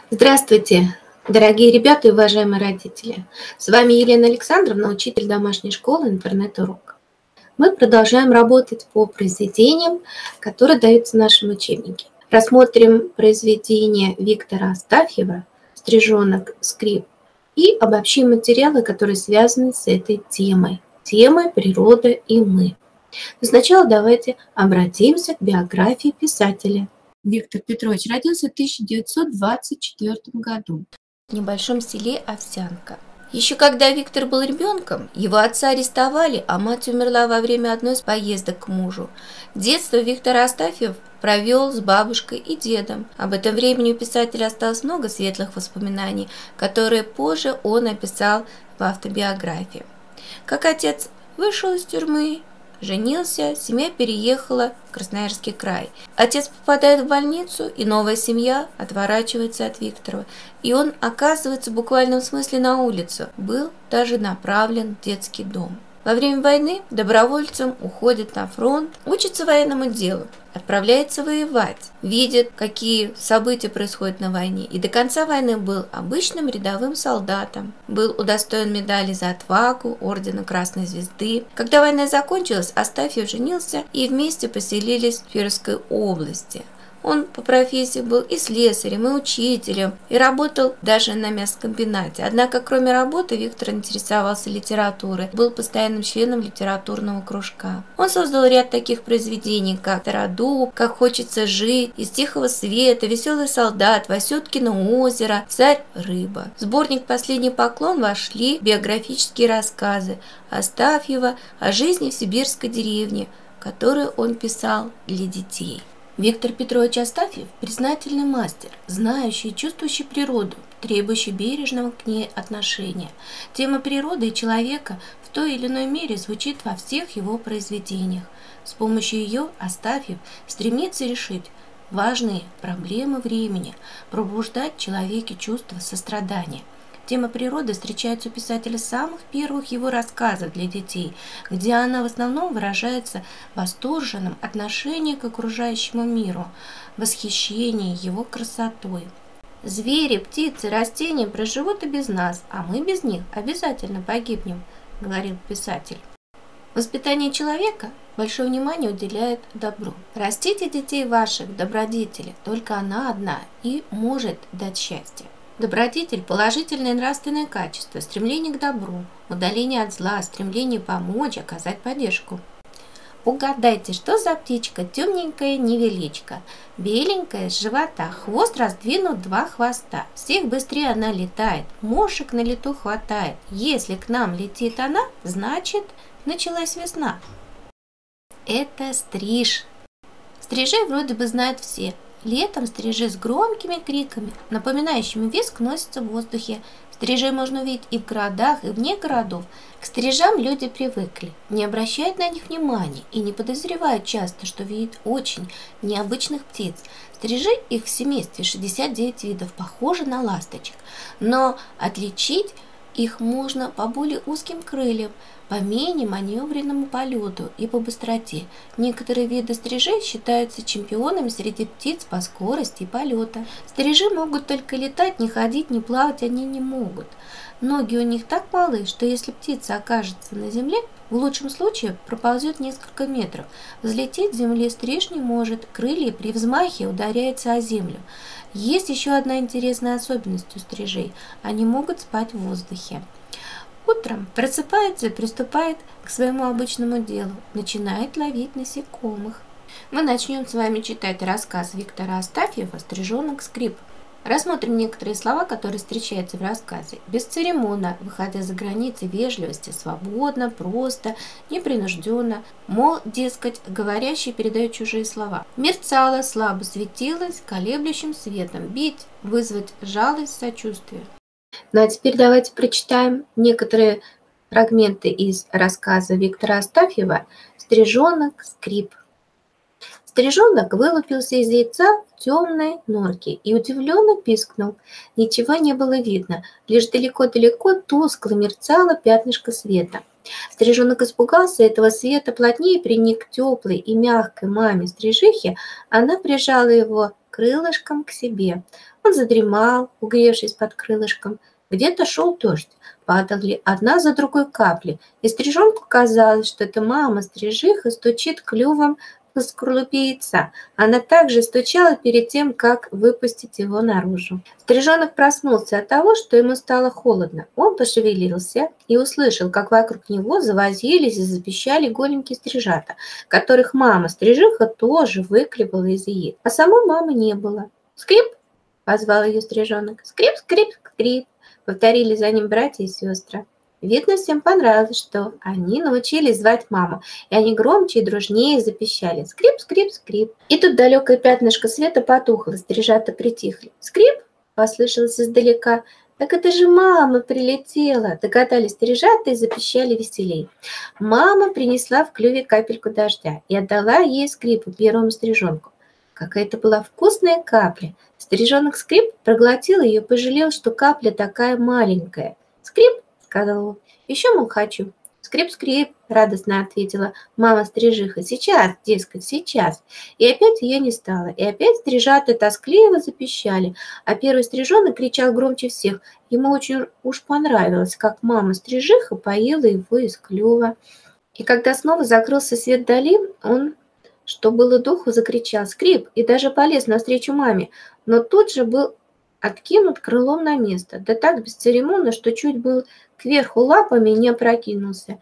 Здравствуйте, дорогие ребята и уважаемые родители! С вами Елена Александровна, учитель домашней школы «Интернет-урок». Мы продолжаем работать по произведениям, которые даются в нашем учебнике. Рассмотрим произведение Виктора Астафьева «Стрижонок Скрип» и обобщим материалы, которые связаны с этой темой «Природа и мы». Но сначала давайте обратимся к биографии писателя. Виктор Петрович родился в 1924 году в небольшом селе Овсянка. Еще когда Виктор был ребенком, его отца арестовали, а мать умерла во время одной из поездок к мужу. Детство Виктор Астафьев провел с бабушкой и дедом. Об этом времени у писателя осталось много светлых воспоминаний, которые позже он описал в автобиографии. Как отец вышел из тюрьмы, женился, семья переехала в Красноярский край. Отец попадает в больницу, и новая семья отворачивается от Виктора. И он оказывается в буквальном смысле на улицу. Был даже направлен в детский дом. Во время войны добровольцем уходит на фронт, учится военному делу, отправляется воевать, видит, какие события происходят на войне, и до конца войны был обычным рядовым солдатом. Был удостоен медали за отвагу, ордена Красной Звезды. Когда война закончилась, Астафьев женился и вместе поселились в Тверской области. Он по профессии был и слесарем, и учителем, и работал даже на мясокомбинате. Однако, кроме работы, Виктор интересовался литературой, был постоянным членом литературного кружка. Он создал ряд таких произведений, как «Стародуб», «Как хочется жить», «Из тихого света», «Веселый солдат», «Васюткино озеро», «Царь-рыба». В сборник «Последний поклон» вошли биографические рассказы Астафьева о жизни в сибирской деревне, которые он писал для детей. Виктор Петрович Астафьев – признательный мастер, знающий и чувствующий природу, требующий бережного к ней отношения. Тема природы и человека в той или иной мере звучит во всех его произведениях. С помощью ее Астафьев стремится решить важные проблемы времени, пробуждать в человеке чувство сострадания. Тема природы встречается у писателя с самых первых его рассказов для детей, где она в основном выражается в восторженном отношении к окружающему миру, восхищении его красотой. «Звери, птицы, растения проживут и без нас, а мы без них обязательно погибнем», — говорил писатель. Воспитание человека большое внимание уделяет добру. Растите детей ваших, добродетели, только она одна и может дать счастье. Добродетель – положительное нравственное качество, стремление к добру, удаление от зла, стремление помочь, оказать поддержку. Угадайте, что за птичка, темненькая невеличка, беленькая с живота, хвост раздвинут два хвоста. Всех быстрее она летает, мошек на лету хватает. Если к нам летит она, значит, началась весна. Это стриж. Стрижей вроде бы знают все. Летом стрижи с громкими криками, напоминающими визг, носятся в воздухе. Стрижей можно увидеть и в городах, и вне городов. К стрижам люди привыкли, не обращают на них внимания и не подозревают часто, что видят очень необычных птиц. Стрижи, их в семействе 69 видов, похожи на ласточек, но отличить их можно по более узким крыльям, по менее маневренному полету и по быстроте. Некоторые виды стрижей считаются чемпионами среди птиц по скорости и полета. Стрижи могут только летать, не ходить, не плавать они не могут. Ноги у них так малы, что если птица окажется на земле, в лучшем случае проползет несколько метров. Взлететь с земли стриж не может, крылья при взмахе ударяются о землю. Есть еще одна интересная особенность у стрижей – они могут спать в воздухе. Утром просыпается и приступает к своему обычному делу, начинает ловить насекомых. Мы начнем с вами читать рассказ Виктора Астафьева «Стрижонок Скрип». Рассмотрим некоторые слова, которые встречаются в рассказе. Бесцеремонно, выходя за границы вежливости, свободно, просто, непринужденно. Мол, дескать, говорящий передает чужие слова. Мерцало, слабо светилось, колеблющим светом. Бить, вызвать жалость, сочувствие. Ну а теперь давайте прочитаем некоторые фрагменты из рассказа Виктора Астафьева «Стрижонок Скрип». Стрижонок вылупился из яйца в темной норке и удивленно пискнул. Ничего не было видно, лишь далеко-далеко тускло мерцало пятнышко света. Стрижонок испугался этого света, плотнее приник к теплой и мягкой маме стрижихе. Она прижала его к крылышком к себе. Он задремал, угревшись под крылышком. Где-то шел дождь, падали одна за другой капли, и стрижонку казалось, что это мама-стрижиха стучит клювом по скорлупе яйца. Она также стучала перед тем, как выпустить его наружу. Стрижонок проснулся от того, что ему стало холодно. Он пошевелился и услышал, как вокруг него завозились и запищали голенькие стрижата, которых мама-стрижиха тоже выклевала из яиц. А самой мамы не было. «Скрип!» – позвал ее стрижонок. «Скрип, скрип, скрип!» – повторили за ним братья и сестры. Видно, всем понравилось, что они научились звать маму, и они громче и дружнее запищали: «Скрип, скрип, скрип». И тут далекое пятнышко света потухло, стрижата притихли. «Скрип!» – послышалось издалека. «Так это же мама прилетела!» – догадались стрижата и запищали веселей. Мама принесла в клюве капельку дождя и отдала ей Скрипу, первому стрижонку. Какая это была вкусная капля! Стрижонок Скрип проглотил ее и пожалел, что капля такая маленькая. «Скрип!» – сказал он. «Еще, мол, хочу». «Скрип-скрип!» – радостно ответила мама-стрижиха. «Сейчас, дескать, сейчас». И опять ее не стало. И опять стрижата тоскливо запищали. А первый стрижонок кричал громче всех. Ему очень уж понравилось, как мама-стрижиха поила его из клюва. И когда снова закрылся свет вдали, он, что было духу, закричал «Скрип!» и даже полез навстречу маме, но тут же был откинут крылом на место, да так бесцеремонно, что чуть был кверху лапами не опрокинулся.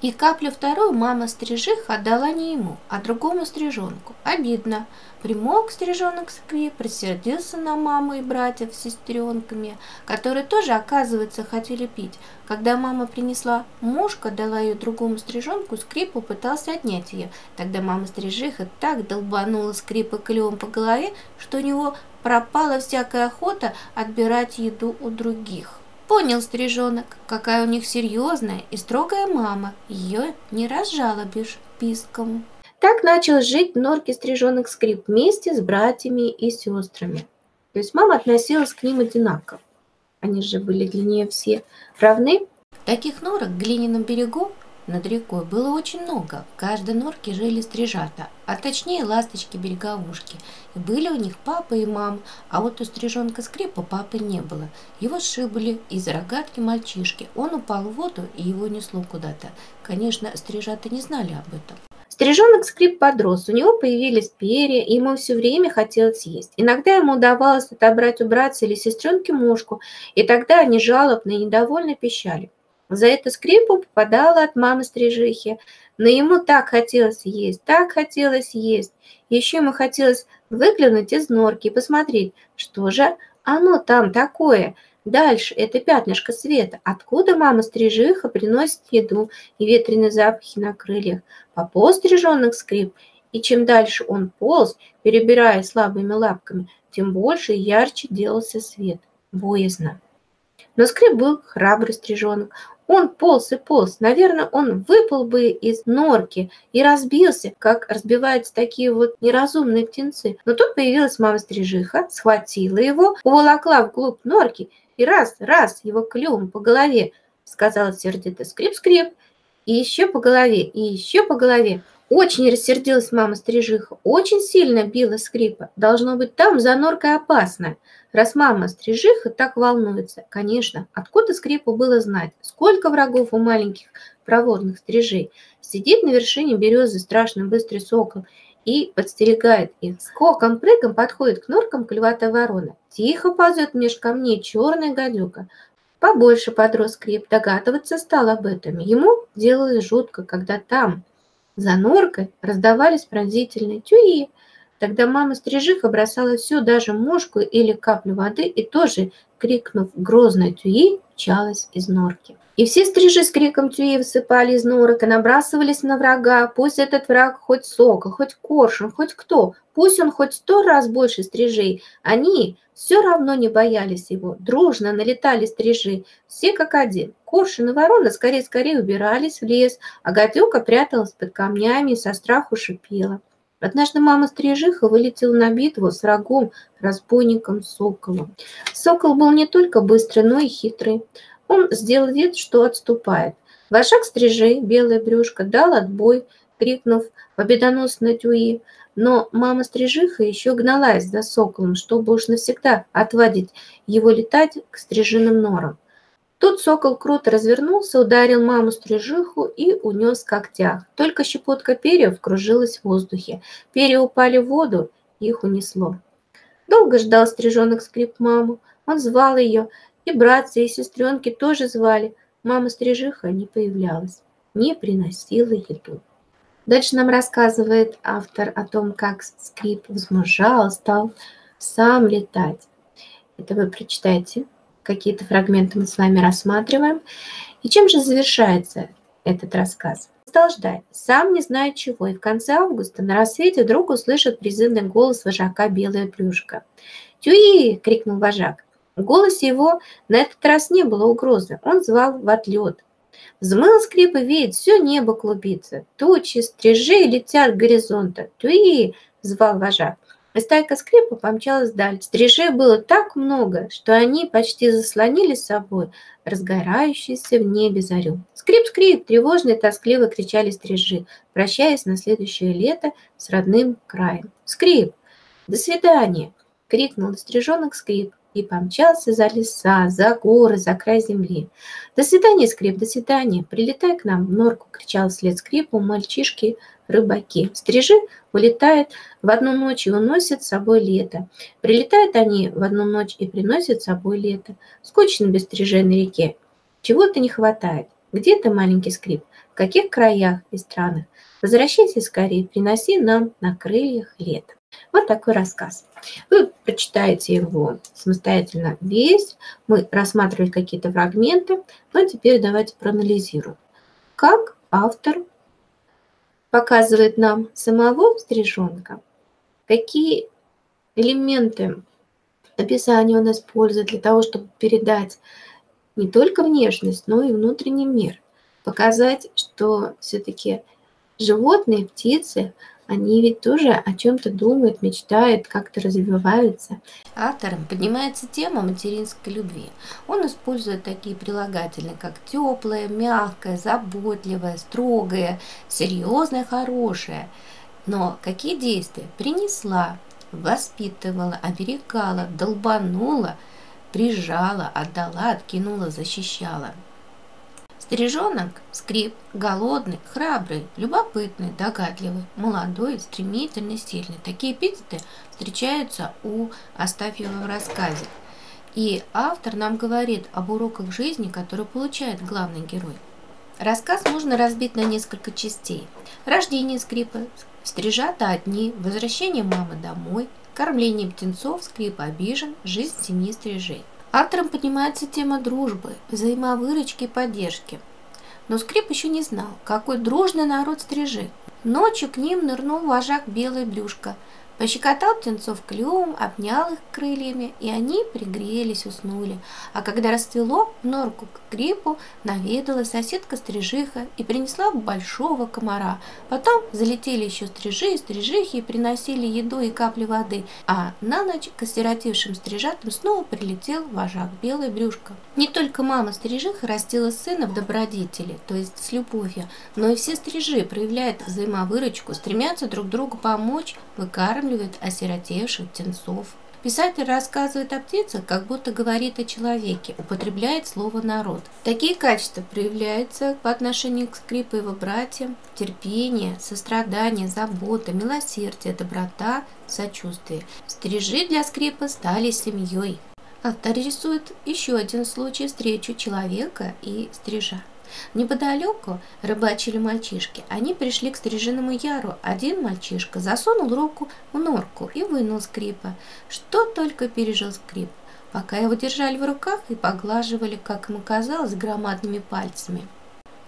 И каплю вторую мама-стрижиха отдала не ему, а другому стрижонку. Обидно. Примолк стрижонок Скрип, рассердился на маму и братьев с сестренками, которые тоже, оказывается, хотели пить. Когда мама принесла мушку, дала ее другому стрижонку, Скрип попытался отнять ее. Тогда мама-стрижиха так долбанула Скрипа клювом по голове, что у него пропала всякая охота отбирать еду у других. Понял стрижонок, какая у них серьезная и строгая мама, ее не разжалобишь писком. Так начал жить в норке стрижонок Скрип вместе с братьями и сестрами. То есть мама относилась к ним одинаково. Они же были для нее все равны. Таких норок в глиняном берегу над рекой было очень много. В каждой норке жили стрижата, а точнее ласточки-береговушки. И были у них папа и мама, а вот у стрижонка Скрипа папы не было. Его сшибли из рогатки мальчишки. Он упал в воду, и его несло куда-то. Конечно, стрижата не знали об этом. Стрижонок Скрип подрос, у него появились перья, и ему все время хотелось есть. Иногда ему удавалось отобрать у братца или сестренки мушку, и тогда они жалобно и недовольно пищали. За это Скрипу попадало от мамы-стрижихи, но ему так хотелось есть, так хотелось есть. Еще ему хотелось выглянуть из норки и посмотреть, что же оно там такое. Дальше это пятнышко света, откуда мама-стрижиха приносит еду и ветреные запахи на крыльях. Пополз стрижонок Скрип, и чем дальше он полз, перебирая слабыми лапками, тем больше и ярче делался свет. Боязно. Но Скрип был храбрый стрижонок. Он полз и полз. Наверное, он выпал бы из норки и разбился, как разбиваются такие вот неразумные птенцы. Но тут появилась мама-стрижиха, схватила его, уволокла вглубь норки и раз его клювом по голове, сказала сердито Скрип-скрип, и еще по голове, и еще по голове. Очень рассердилась мама-стрижиха, очень сильно била Скрипа. Должно быть, там за норкой опасно. Раз мама-стрижиха так волнуется, конечно, откуда Скрипу было знать, сколько врагов у маленьких проворных стрижей. Сидит на вершине березы страшно быстрый сокол и подстерегает их. Скоком-прыгом подходит к норкам клюватая ворона. Тихо ползет меж камней черная гадюка. Побольше подрос Скрип, догадываться стал об этом. Ему делалось жутко, когда там, за норкой, раздавались пронзительные тюи. Тогда мама-стрижиха бросала все, даже мушку или каплю воды, и тоже, крикнув грозно тюи, мчалась из норки. И все стрижи с криком тюи высыпали из норок и набрасывались на врага. Пусть этот враг хоть сокол, хоть коршун, хоть кто, пусть он хоть 100 раз больше стрижей, они все равно не боялись его. Дружно налетали стрижи, все как один. Коршун и ворона скорее убирались в лес, а гадюка пряталась под камнями и со страху шипела. Однажды мама-стрижиха вылетела на битву с врагом, разбойником Соколом. Сокол был не только быстрый, но и хитрый. Он сделал вид, что отступает. Вожак стрижей, белое брюшко, дал отбой, крикнув победоносно Тюи. Но мама-стрижиха еще гналась за соколом, чтобы уж навсегда отвадить его летать к стрижиным норам. Тут сокол круто развернулся, ударил маму-стрижиху и унес в когтях. Только щепотка перьев кружилась в воздухе. Перья упали в воду, их унесло. Долго ждал стриженок Скрип маму. Он звал ее, и братцы, и сестренки тоже звали. Мама-стрижиха не появлялась, не приносила еду. Дальше нам рассказывает автор о том, как Скрип возмужал, стал сам летать. Это вы прочитайте. Какие-то фрагменты мы с вами рассматриваем. И чем же завершается этот рассказ? Стал ждать, сам не зная чего, и в конце августа на рассвете вдруг услышит призывный голос вожака Белая Плюшка. «Тюи!» — крикнул вожак. В голосе его на этот раз не было угрозы, он звал в отлет. Взмыл Скрип и видит, все небо клубится, тучи, стрижи летят к горизонту. «Тюи!» — звал вожак. И стайка Скрипа помчалась вдаль. Стрижей было так много, что они почти заслонили с собой разгорающуюся в небе зарю. «Скрип, скрип!» — тревожно и тоскливо кричали стрижи, прощаясь на следующее лето с родным краем. «Скрип! До свидания!» — крикнул стрижонок Скрип и помчался за леса, за горы, за край земли. «До свидания, Скрип, до свидания! Прилетай к нам в норку!» — кричал вслед Скрипу мальчишки-рыбаки. Стрижи улетают в одну ночь и уносят с собой лето. Прилетают они в одну ночь и приносят с собой лето. Скучно без стрижей на реке. Чего-то не хватает. Где ты, маленький Скрип? В каких краях и странах? Возвращайся скорее, приноси нам на крыльях лето. Вот такой рассказ. Вы прочитаете его самостоятельно весь. Мы рассматривали какие-то фрагменты, но теперь давайте проанализируем. Как автор показывает нам самого стрижонка, какие элементы описания он использует для того, чтобы передать не только внешность, но и внутренний мир. Показать, что все-таки животные, птицы, они ведь тоже о чем-то думают, мечтают, как-то развиваются. Автором поднимается тема материнской любви. Он использует такие прилагательные, как теплое, мягкое, заботливое, строгое, серьезное, хорошее. Но какие действия? Принесла, воспитывала, оберегала, долбанула, прижала, отдала, откинула, защищала. Стрижонок Скрип голодный, храбрый, любопытный, догадливый, молодой, стремительный, сильный. Такие эпитеты встречаются у Астафьева в рассказе. И автор нам говорит об уроках жизни, которые получает главный герой. Рассказ можно разбить на несколько частей. Рождение Скрипа, стрижата одни, возвращение мамы домой, кормление птенцов, Скрип обижен, жизнь семьи стрижей. Автором поднимается тема дружбы, взаимовыручки и поддержки. Но Скрип еще не знал, какой дружный народ стрижи. Ночью к ним нырнул вожак Белая Плюшка, пощекотал птенцов клювом, обнял их крыльями, и они пригрелись, уснули. А когда расцвело, в норку к Скрипу наведала соседка-стрижиха и принесла большого комара. Потом залетели еще стрижи и стрижихи и приносили еду и капли воды. А на ночь к осиротевшим стрижатам снова прилетел вожак Белая Брюшка. Не только мама-стрижиха растила сына в добродетели, то есть с любовью, но и все стрижи проявляют взаимовыручку, стремятся друг другу помочь, выкармливают осиротевших птенцов. Писатель рассказывает о птицах, как будто говорит о человеке, употребляет слово «народ». Такие качества проявляются по отношению к Скрипу и его братьям: терпение, сострадание, забота, милосердие, доброта, сочувствие. Стрижи для Скрипа стали семьей. Автор рисует еще один случай встречи человека и стрижа. Неподалеку рыбачили мальчишки. Они пришли к стрижиному яру. Один мальчишка засунул руку в норку и вынул Скрипа. Что только пережил Скрип, пока его держали в руках и поглаживали, как ему казалось, громадными пальцами.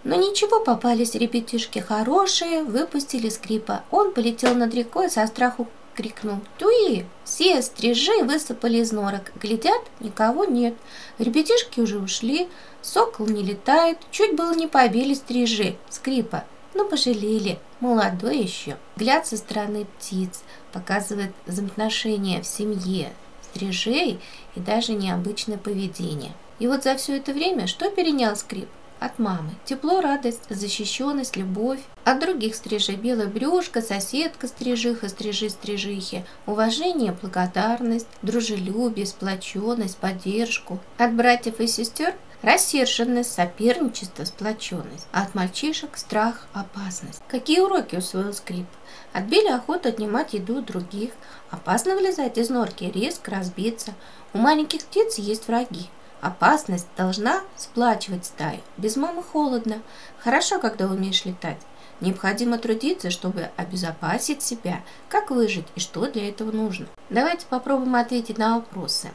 Но ничего, попались ребятишки хорошие, выпустили Скрипа. Он полетел над рекой, со страху крикнул: «Тюи!» Все стрижи высыпали из норок. Глядят, никого нет. Ребятишки уже ушли, сокол не летает. Чуть было не побили стрижи Скрипа, но пожалели, молодой еще. Взгляд со стороны птиц показывает взаимоотношения в семье стрижей и даже необычное поведение. И вот за все это время что перенял Скрип? от мамы. Тепло, радость, защищенность, любовь. От других стрижей белое брюшко, соседка стрижиха, стрижи-стрижихи. Уважение, благодарность, дружелюбие, сплоченность, поддержку. От братьев и сестер рассерженность, соперничество, сплоченность. А от мальчишек страх, опасность. Какие уроки усвоил Скрип? Отбили охоту отнимать еду у других. Опасно вылезать из норки, риск разбиться. У маленьких птиц есть враги. Опасность должна сплачивать стаю. Без мамы холодно. Хорошо, когда умеешь летать. Необходимо трудиться, чтобы обезопасить себя. Как выжить и что для этого нужно? Давайте попробуем ответить на вопросы.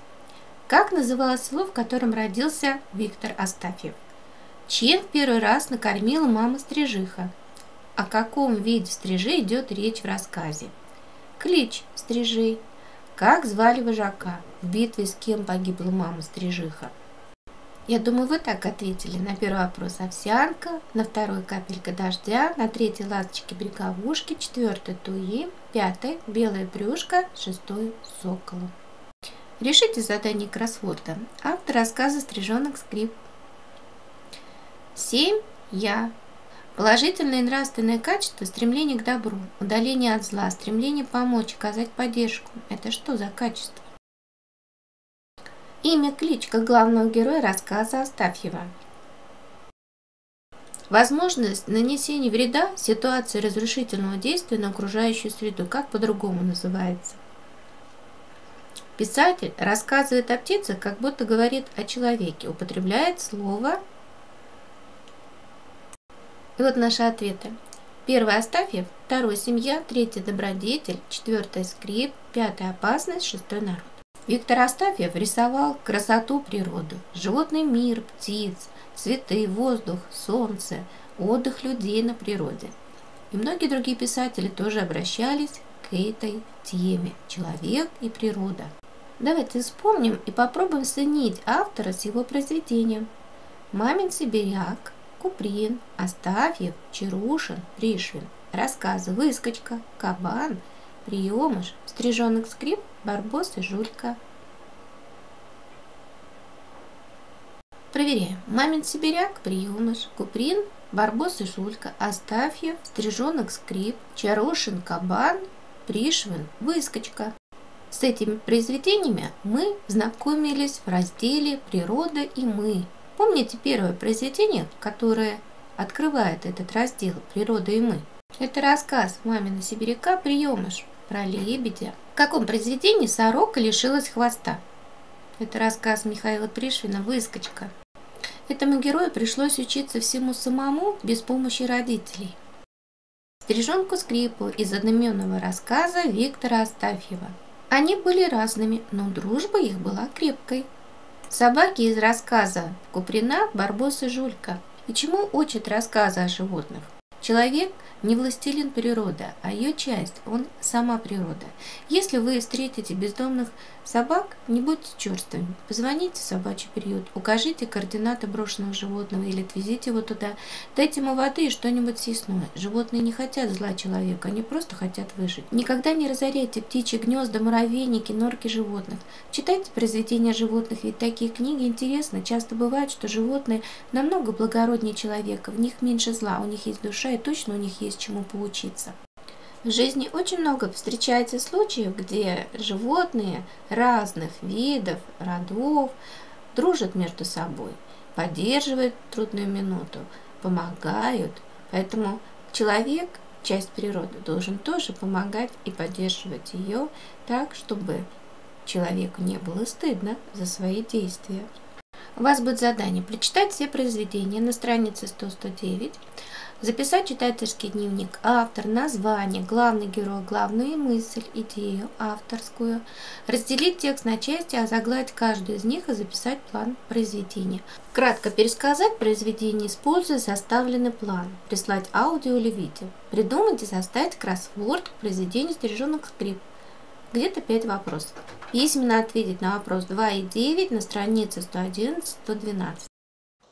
Как называлось село, в котором родился Виктор Астафьев? Чем в первый раз накормила мама стрижиха? О каком виде стрижи идет речь в рассказе? Клич стрижей. Как звали вожака? В битве с кем погибла мама стрижиха? Я думаю, вы так ответили. На первый вопрос овсянка, на второй капелька дождя, на третий ласточки-бриковушки, четвертый туи, пятый белое брюшко, шестой сокол. Решите задание кроссворда. Автор рассказа «Стрижонок Скрип». 7. Я. Положительное нравственное качество – стремление к добру, удаление от зла, стремление помочь, оказать поддержку. Это что за качество? Имя, кличка главного героя рассказа Астафьева. Возможность нанесения вреда, ситуации разрушительного действия на окружающую среду, как по-другому называется? Писатель рассказывает о птицах, как будто говорит о человеке, употребляет слово. И вот наши ответы. Первый Астафьев, второй семья, третий добродетель, четвертый Скрип, пятый опасность, шестой народ. Виктор Астафьев рисовал красоту природы, животный мир, птиц, цветы, воздух, солнце, отдых людей на природе. И многие другие писатели тоже обращались к этой теме – человек и природа. Давайте вспомним и попробуем соединить автора с его произведением. Мамин сибиряк, Куприн, Астафьев, Чарушин, Пришвин. Рассказы «Выскочка», «Кабан», «Приемыш», «Стрижонок Скрип», «Барбос» и «Жулька». Проверяем. Мамин сибиряк, Приемыш, Куприн, Барбос и Жулька, Астафьев, Стрижонок Скрип, Чарушин, Кабан, Пришвин, Выскочка. С этими произведениями мы знакомились в разделе «Природа и мы». Помните первое произведение, которое открывает этот раздел «Природа и мы»? Это рассказ «Мамина сибиряка Приемыш» про лебедя. В каком произведении сорока лишилась хвоста? Это рассказ Михаила Пришвина «Выскочка». Этому герою пришлось учиться всему самому без помощи родителей. Стрижонку Скрипу из одноименного рассказа Виктора Астафьева. Они были разными, но дружба их была крепкой. Собаки из рассказа Куприна, Барбос и Жулька. И чему учат рассказы о животных? Человек не властелин природы, а ее часть, он сама природа. Если вы встретите бездомных собак, не будьте черствыми. Позвоните в собачий приют, укажите координаты брошенного животного или отвезите его туда. Дайте ему воды и что-нибудь съестное. Животные не хотят зла человека, они просто хотят выжить. Никогда не разоряйте птичьи гнезда, муравейники, норки животных. Читайте произведения животных, ведь такие книги интересны. Часто бывает, что животные намного благороднее человека, в них меньше зла, у них есть душа и точно у них есть чему поучиться. В жизни очень много встречается случаев, где животные разных видов, родов дружат между собой, поддерживают трудную минуту, помогают. Поэтому человек, часть природы, должен тоже помогать и поддерживать ее так, чтобы человеку не было стыдно за свои действия. У вас будет задание прочитать все произведения на странице 100-109, записать читательский дневник, автор, название, главный герой, главную мысль, идею авторскую, разделить текст на части, озаглавить каждую из них и записать план произведения. Кратко пересказать произведение, используя составленный план, прислать аудио или видео. Придумать и составить кроссворд к произведению «Стрижонок Скрип». Где-то 5 вопросов. Письменно ответить на вопрос 2 и 9 на странице 111-112.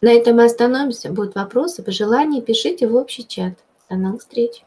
На этом мы остановимся. Будут вопросы, пожелания, пишите в общий чат. До новых встреч!